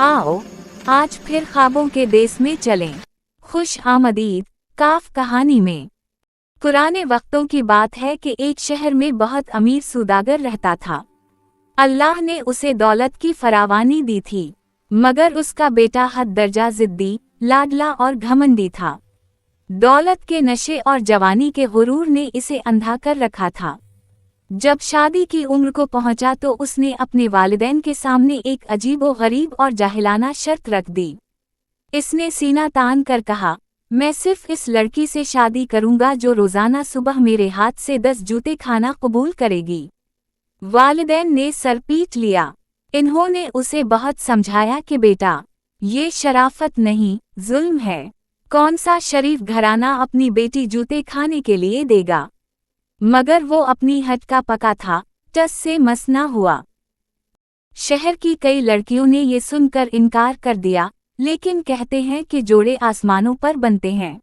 आओ आज फिर ख्वाबों के देश में चलें। खुश आमदीद काफ कहानी में। पुराने वक्तों की बात है कि एक शहर में बहुत अमीर सौदागर रहता था। अल्लाह ने उसे दौलत की फरावानी दी थी, मगर उसका बेटा हद दर्जा जिद्दी, लाडला और घमंडी था। दौलत के नशे और जवानी के गुरूर ने इसे अंधा कर रखा था। जब शादी की उम्र को पहुंचा तो उसने अपने वालिदैन के सामने एक अजीबो गरीब और जाहिलाना शर्त रख दी। इसने सीना तान कर कहा, मैं सिर्फ इस लड़की से शादी करूंगा जो रोजाना सुबह मेरे हाथ से 10 जूते खाना कबूल करेगी। वालिदैन ने सर पीट लिया। इन्होंने उसे बहुत समझाया कि बेटा, ये शराफत नहीं, जुल्म है। कौन सा शरीफ घराना अपनी बेटी जूते खाने के लिए देगा? मगर वो अपनी हट का पका था, टस से मस न हुआ। शहर की कई लड़कियों ने ये सुनकर इनकार कर दिया, लेकिन कहते हैं कि जोड़े आसमानों पर बनते हैं।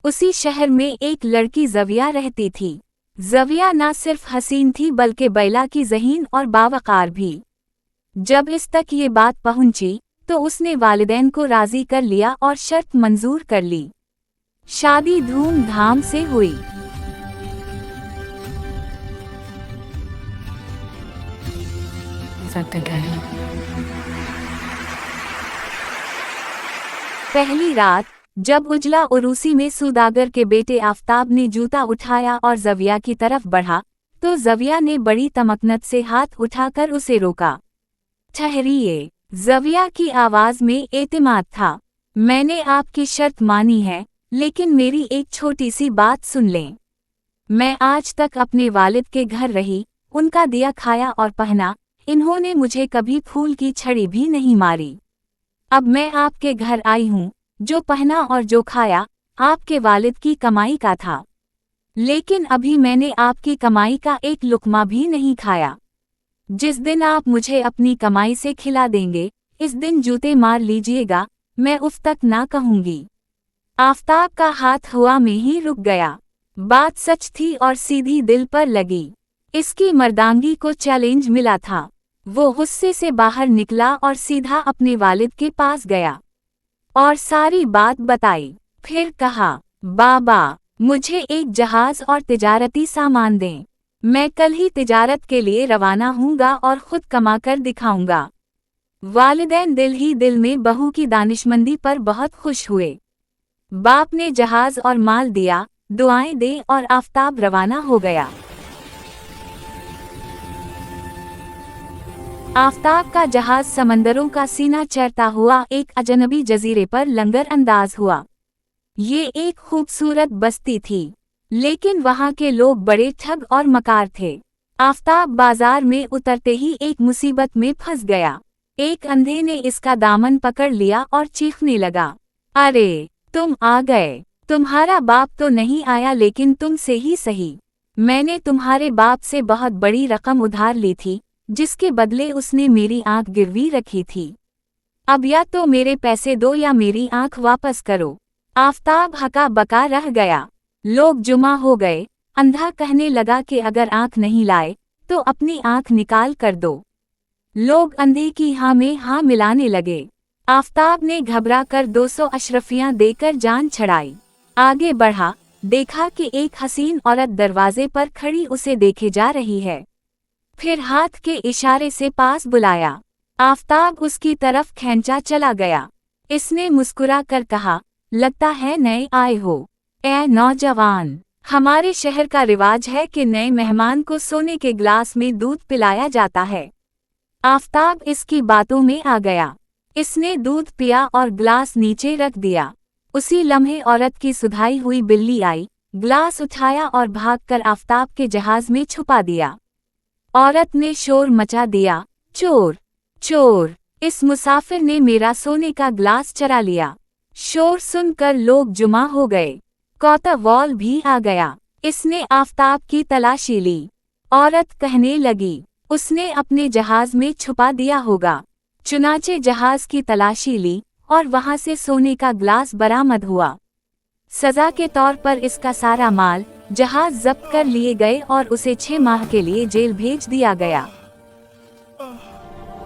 उसी शहर में एक लड़की ज़विया रहती थी। ज़विया न सिर्फ हसीन थी बल्कि बैला की ज़हीन और बावकार भी। जब इस तक ये बात पहुंची तो उसने वालिदैन को राज़ी कर लिया और शर्त मंजूर कर ली। शादी धूमधाम से हुई। पहली रात जब उजला उरूसी में सौदागर के बेटे आफताब ने जूता उठाया और ज़विया की तरफ बढ़ा, तो ज़विया ने बड़ी तमकनत से हाथ उठाकर उसे रोका। ठहरिए। ज़विया की आवाज़ में एतमाद था। मैंने आपकी शर्त मानी है, लेकिन मेरी एक छोटी सी बात सुन लें। मैं आज तक अपने वालिद के घर रही, उनका दिया खाया और पहना, इन्होंने मुझे कभी फूल की छड़ी भी नहीं मारी। अब मैं आपके घर आई हूँ, जो पहना और जो खाया आपके वालिद की कमाई का था। लेकिन अभी मैंने आपकी कमाई का एक लुक़मा भी नहीं खाया। जिस दिन आप मुझे अपनी कमाई से खिला देंगे, इस दिन जूते मार लीजिएगा, मैं उफ तक ना कहूँगी। आफताब का हाथ हवा में ही रुक गया। बात सच थी और सीधी दिल पर लगी। इसकी मर्दांगी को चैलेंज मिला था। वो गुस्से से बाहर निकला और सीधा अपने वालिद के पास गया और सारी बात बताई। फिर कहा, बाबा, मुझे एक जहाज और तिजारती सामान दें। मैं कल ही तिजारत के लिए रवाना हूँगा और खुद कमाकर दिखाऊंगा। वालिदैन दिल ही दिल में बहू की दानिशमंदी पर बहुत खुश हुए। बाप ने जहाज और माल दिया, दुआएं दे और आफताब रवाना हो गया। आफताब का जहाज समंदरों का सीना चरता हुआ एक अजनबी जजीरे पर लंगर अंदाज हुआ। ये एक खूबसूरत बस्ती थी, लेकिन वहाँ के लोग बड़े ठग और मकार थे। आफताब बाजार में उतरते ही एक मुसीबत में फंस गया। एक अंधे ने इसका दामन पकड़ लिया और चीखने लगा, अरे तुम आ गए। तुम्हारा बाप तो नहीं आया, लेकिन तुमसे ही सही। मैंने तुम्हारे बाप से बहुत बड़ी रकम उधार ली थी, जिसके बदले उसने मेरी आंख गिरवी रखी थी। अब या तो मेरे पैसे दो या मेरी आंख वापस करो। आफताब हका बका रह गया। लोग जुमा हो गए। अंधा कहने लगा कि अगर आंख नहीं लाए तो अपनी आंख निकाल कर दो। लोग अंधे की हाँ में हाँ मिलाने लगे। आफताब ने घबरा कर 200 अशरफियां देकर जान छड़ाई। आगे बढ़ा, देखा कि एक हसीन औरत दरवाजे पर खड़ी उसे देखे जा रही है। फिर हाथ के इशारे से पास बुलाया। आफताब उसकी तरफ खींचा चला गया। इसने मुस्कुरा कर कहा, लगता है नए आए हो। ए नौजवान, हमारे शहर का रिवाज है कि नए मेहमान को सोने के ग्लास में दूध पिलाया जाता है। आफताब इसकी बातों में आ गया। इसने दूध पिया और ग्लास नीचे रख दिया। उसी लम्हे औरत की सुधाई हुई बिल्ली आई, ग्लास उठाया और भागकर आफताब के जहाज में छुपा दिया। औरत ने शोर मचा दिया, चोर चोर, इस मुसाफिर ने मेरा सोने का ग्लास चरा लिया। शोर सुनकर लोग जुमा हो गए। कौतवाल भी आ गया। इसने आफताब की तलाशी ली। औरत कहने लगी, उसने अपने जहाज में छुपा दिया होगा। चुनाचे जहाज की तलाशी ली और वहां से सोने का ग्लास बरामद हुआ। सजा के तौर पर इसका सारा माल, जहाज जब्त कर लिए गए और उसे 6 माह के लिए जेल भेज दिया गया।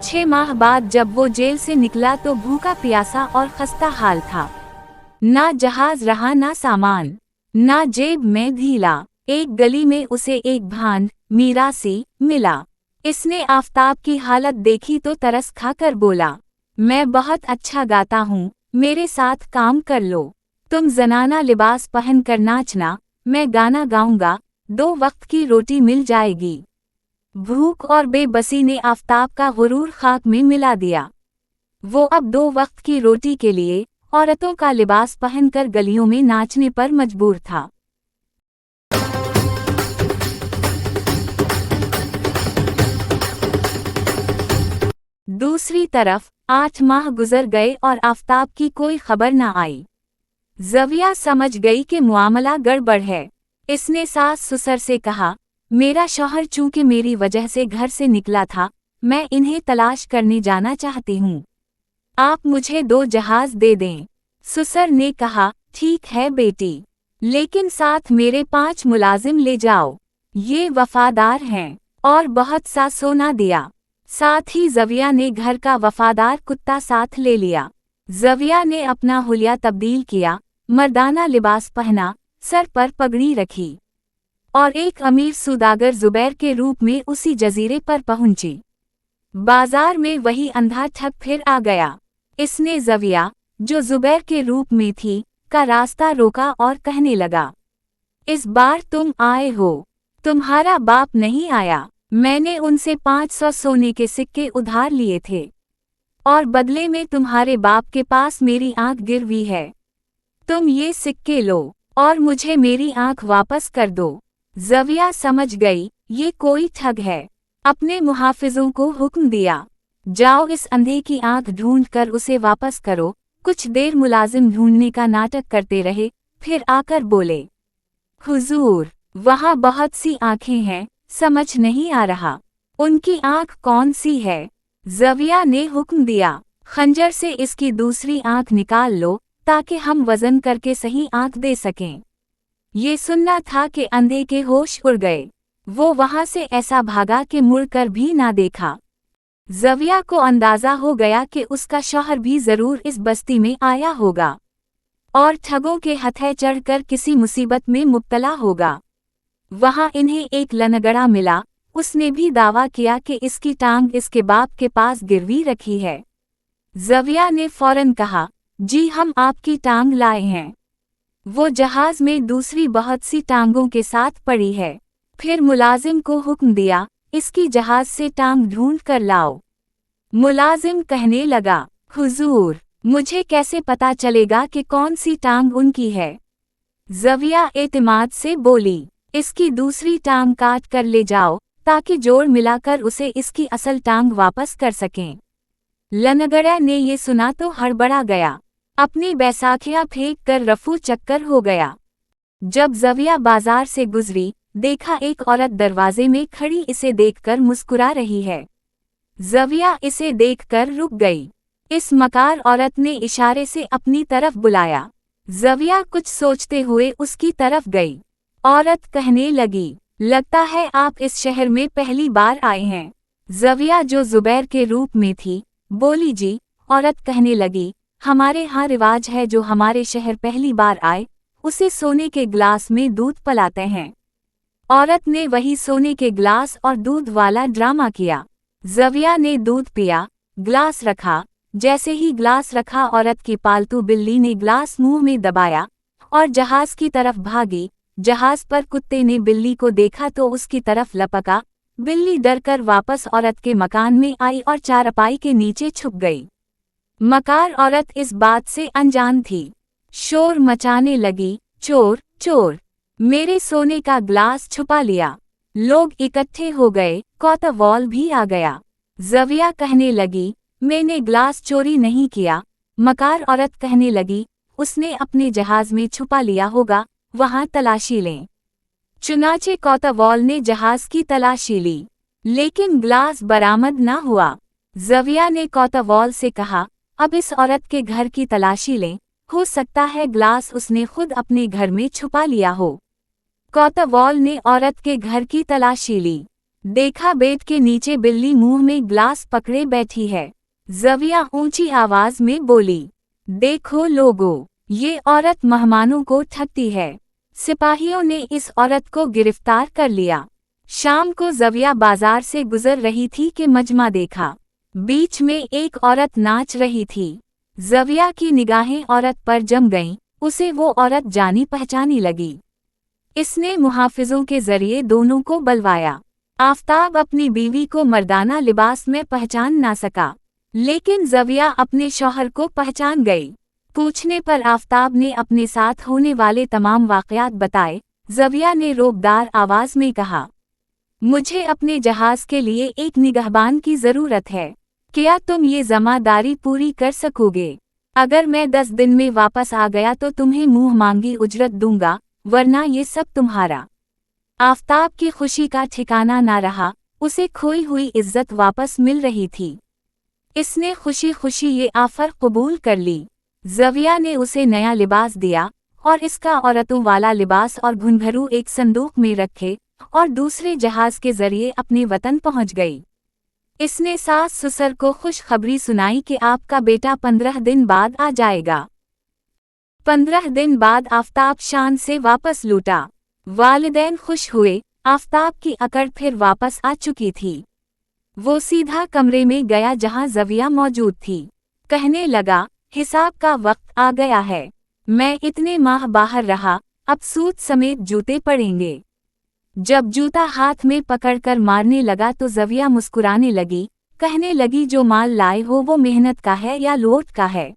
6 माह बाद जब वो जेल से निकला तो भूखा प्यासा और खस्ता हाल था। ना जहाज रहा ना सामान, ना जेब में ढीला। एक गली में उसे एक भांड मीरासी मिला। इसने आफताब की हालत देखी तो तरस खाकर बोला, मैं बहुत अच्छा गाता हूँ, मेरे साथ काम कर लो। तुम जनाना लिबास पहन कर नाचना, मैं गाना गाऊंगा, 2 वक्त की रोटी मिल जाएगी। भूख और बेबसी ने आफताब का गुरूर खाक में मिला दिया। वो अब 2 वक्त की रोटी के लिए औरतों का लिबास पहनकर गलियों में नाचने पर मजबूर था। दूसरी तरफ 8 माह गुजर गए और आफताब की कोई खबर न आई। ज़विया समझ गई कि मुआमला गड़बड़ है। इसने सास ससुर से कहा, मेरा शौहर चूंकि मेरी वजह से घर से निकला था, मैं इन्हें तलाश करने जाना चाहती हूँ। आप मुझे 2 जहाज दे दें। ससुर ने कहा, ठीक है बेटी, लेकिन साथ मेरे 5 मुलाजिम ले जाओ। ये वफादार हैं। और बहुत सा सोना दिया। साथ ही ज़विया ने घर का वफादार कुत्ता साथ ले लिया। ज़विया ने अपना हुलिया तब्दील किया, मर्दाना लिबास पहना, सर पर पगड़ी रखी और एक अमीर सौदागर जुबैर के रूप में उसी जजीरे पर पहुंची। बाजार में वही अंधा ठग फिर आ गया। इसने ज़विया, जो जुबैर के रूप में थी, का रास्ता रोका और कहने लगा, इस बार तुम आए हो, तुम्हारा बाप नहीं आया। मैंने उनसे 500 सोने के सिक्के उधार लिए थे और बदले में तुम्हारे बाप के पास मेरी आंख गिरवी है। तुम ये सिक्के लो और मुझे मेरी आंख वापस कर दो। ज़विया समझ गई, ये कोई ठग है। अपने मुहाफिजों को हुक्म दिया, जाओ इस अंधे की आंख ढूंढ कर उसे वापस करो। कुछ देर मुलाजिम ढूंढने का नाटक करते रहे, फिर आकर बोले, हुजूर, वहाँ बहुत सी आंखें हैं, समझ नहीं आ रहा, उनकी आंख कौन सी है। ज़विया ने हुक्म दिया, खंजर से इसकी दूसरी आंख निकाल लो ताकि हम वजन करके सही आंख दे सकें। ये सुनना था कि अंधे के होश उड़ गए। वो वहां से ऐसा भागा कि मुड़कर भी ना देखा। ज़विया को अंदाजा हो गया कि उसका शौहर भी जरूर इस बस्ती में आया होगा और ठगों के हथे चढ़कर किसी मुसीबत में मुब्तला होगा। वहां इन्हें एक लनगड़ा मिला। उसने भी दावा किया कि इसकी टांग इसके बाप के पास गिरवी रखी है। ज़विया ने फौरन कहा, जी हम आपकी टांग लाए हैं। वो जहाज में दूसरी बहुत सी टांगों के साथ पड़ी है। फिर मुलाजिम को हुक्म दिया, इसकी जहाज से टांग ढूंढ कर लाओ। मुलाजिम कहने लगा, हुजूर, मुझे कैसे पता चलेगा कि कौन सी टांग उनकी है। ज़विया एतमाद से बोली, इसकी दूसरी टांग काट कर ले जाओ ताकि जोड़ मिलाकर उसे इसकी असल टांग वापस कर सकें। लनगड़ा ने ये सुना तो हड़बड़ा गया, अपनी बैसाखियां फेंक कर रफू चक्कर हो गया। जब ज़विया बाजार से गुजरी, देखा एक औरत दरवाजे में खड़ी इसे देखकर मुस्कुरा रही है। ज़विया इसे देखकर रुक गई। इस मकार औरत ने इशारे से अपनी तरफ बुलाया। ज़विया कुछ सोचते हुए उसकी तरफ गई। औरत कहने लगी, लगता है आप इस शहर में पहली बार आए हैं। ज़विया, जो जुबैर के रूप में थी, बोली, जी। औरत कहने लगी, हमारे यहाँ रिवाज है जो हमारे शहर पहली बार आए उसे सोने के ग्लास में दूध पिलाते हैं। औरत ने वही सोने के ग्लास और दूध वाला ड्रामा किया। ज़विया ने दूध पिया, ग्लास रखा। जैसे ही ग्लास रखा, औरत की पालतू बिल्ली ने ग्लास मुंह में दबाया और जहाज की तरफ भागी। जहाज पर कुत्ते ने बिल्ली को देखा तो उसकी तरफ लपका। बिल्ली डरकर वापस औरत के मकान में आई और चारपाई के नीचे छुप गई। मकार औरत इस बात से अनजान थी। शोर मचाने लगी, चोर चोर, मेरे सोने का ग्लास छुपा लिया। लोग इकट्ठे हो गए, कोतवाल भी आ गया। ज़विया कहने लगी, मैंने ग्लास चोरी नहीं किया। मकार औरत कहने लगी, उसने अपने जहाज में छुपा लिया होगा, वहां तलाशी लें। चुनाचे कोतवाल ने जहाज की तलाशी ली, लेकिन ग्लास बरामद न हुआ। ज़विया ने कोतवाल से कहा, अब इस औरत के घर की तलाशी लें, हो सकता है ग्लास उसने खुद अपने घर में छुपा लिया हो। कोतवाल ने औरत के घर की तलाशी ली। देखा बेड के नीचे बिल्ली मुंह में ग्लास पकड़े बैठी है। ज़विया ऊंची आवाज में बोली, देखो लोगों, ये औरत मेहमानों को ठगती है। सिपाहियों ने इस औरत को गिरफ्तार कर लिया। शाम को ज़विया बाजार से गुजर रही थी कि मजमा देखा। बीच में एक औरत नाच रही थी। ज़विया की निगाहें औरत पर जम गईं, उसे वो औरत जानी पहचानी लगी। इसने मुहाफिजों के जरिए दोनों को बलवाया। आफताब अपनी बीवी को मर्दाना लिबास में पहचान ना सका, लेकिन ज़विया अपने शौहर को पहचान गई। पूछने पर आफताब ने अपने साथ होने वाले तमाम वाक़यात बताए। ज़विया ने रोबदार आवाज़ में कहा, मुझे अपने जहाज़ के लिए एक निगहबान की ज़रूरत है। क्या तुम ये ज़िम्मेदारी पूरी कर सकोगे? अगर मैं 10 दिन में वापस आ गया तो तुम्हें मुंह मांगी उजरत दूंगा, वरना ये सब तुम्हारा। आफताब की खुशी का ठिकाना ना रहा, उसे खोई हुई इज्जत वापस मिल रही थी। इसने खुशी खुशी ये ऑफर कबूल कर ली। ज़विया ने उसे नया लिबास दिया और इसका औरतों वाला लिबास और घुंघरू एक संदूक में रखे और दूसरे जहाज के जरिए अपने वतन पहुंच गई। इसने सास ससुर को खुशखबरी सुनाई कि आपका बेटा 15 दिन बाद आ जाएगा। 15 दिन बाद आफताब शान से वापस लौटा। वालिदैन खुश हुए, आफताब की अकड़ फिर वापस आ चुकी थी। वो सीधा कमरे में गया जहां ज़विया मौजूद थी। कहने लगा, हिसाब का वक्त आ गया है। मैं इतने माह बाहर रहा, अब सूद समेत जूते पड़ेंगे। जब जूता हाथ में पकड़कर मारने लगा तो ज़विया मुस्कुराने लगी, कहने लगी, जो माल लाए हो वो मेहनत का है या लौट का है?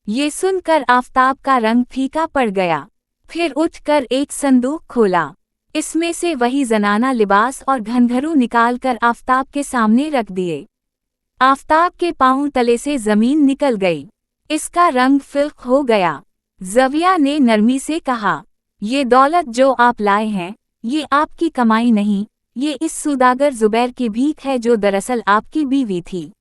ये सुनकर आफताब का रंग फीका पड़ गया। फिर उठकर एक संदूक खोला। इसमें से वही जनाना लिबास और घंघरू निकालकर आफताब के सामने रख दिए। आफताब के पांव तले से जमीन निकल गई। इसका रंग फिल्क हो गया। ज़विया ने नरमी से कहा, ये दौलत जो आप लाए हैं, ये आपकी कमाई नहीं, ये इस सौदागर ज़ुबैर की भीख है जो दरअसल आपकी बीवी थी।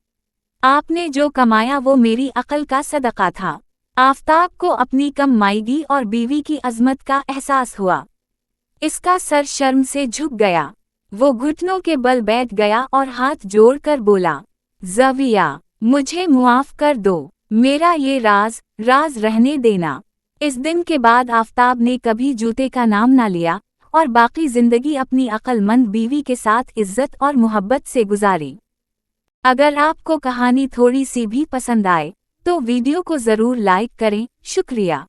आपने जो कमाया वो मेरी अक्ल का सदका था। आफताब को अपनी कमाईगी और बीवी की अज़मत का एहसास हुआ। इसका सर शर्म से झुक गया। वो घुटनों के बल बैठ गया और हाथ जोड़कर बोला, ज़विया, मुझे मुआफ़ कर दो, मेरा ये राज रहने देना। इस दिन के बाद आफताब ने कभी जूते का नाम ना लिया और बाकी जिंदगी अपनी अक्लमंद बीवी के साथ इज्जत और मोहब्बत से गुजारी। अगर आपको कहानी थोड़ी सी भी पसंद आए तो वीडियो को ज़रूर लाइक करें। शुक्रिया।